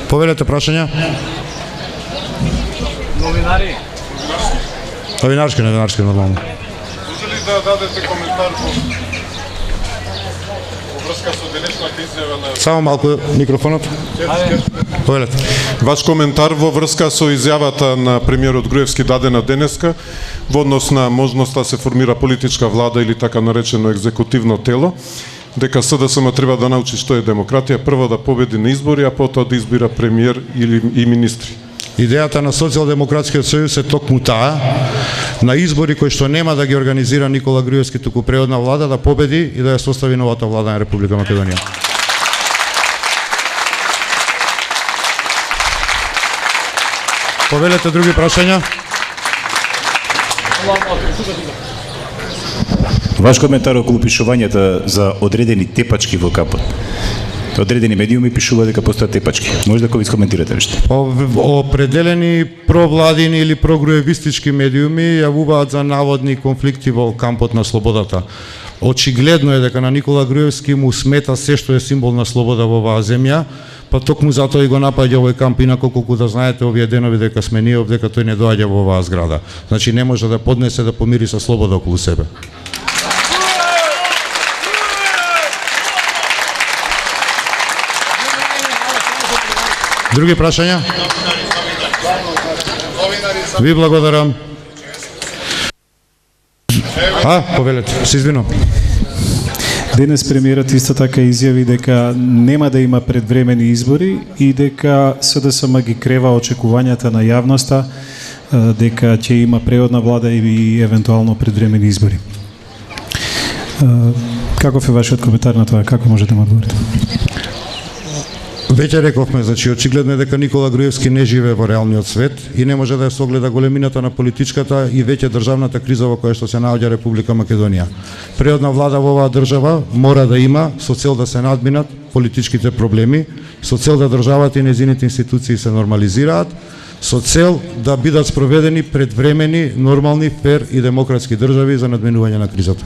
Повелете прашања? Новинарски, нормално. Може ли да дадете коментар во врска со денешната изјава на... Само малку микрофонот. Повелете. Ваш коментар во врска со изјавата на премиерот Груевски дадена денеска во однос на можноста да се формира политичка влада или така наречено екзекутивно тело, дека СДСМ треба да научи што е демократија, прво да победи на избори, а потоа да избира премиер и министри. Идејата на Социјалдемократскиот сојуз е токму таа, на избори кои што нема да ги организира Никола Груевски, туку преодна влада да победи и да ја состави новата влада на Република Македонија. Повелете други прашања? Ваш коментар околу пишувањата за одредени тепачки во капот. Одредени медиуми пишува дека постојат тепачки. Може да го искоментирате нешто? Определени провладини или прогруевистички медиуми јавуваат за наводни конфликти во кампот на слободата. Очигледно е дека на Никола Груевски му смета се што е символ на слобода во оваа земја, па токму затоа и го напаѓа овој камп, инаку колку да знаете овие денови дека сме ние, дека тој не доаѓа во оваа зграда. Значи не може да поднесе да помири со слобода околу себе. Други прашања? Ви благодарам. Повелете, се извинувам. Денес премиерот исто така изјави дека нема да има предвремени избори и дека СДСМ ги крева очекувањата на јавноста дека ќе има преодна влада и евентуално предвремени избори. Каков е вашиот коментар на тоа? Како можете да му одговорите? Веќе рековме, значи очигледно е дека Никола Груевски не живее во реалниот свет и не може да ја согледа големината на политичката и веќе државната криза во која што се наоѓа Република Македонија. Преодна влада во оваа држава мора да има со цел да се надминат политичките проблеми, со цел да државата и нејзините институции се нормализираат, со цел да бидат спроведени предвремени, нормални, фер и демократски држави за надминување на кризата.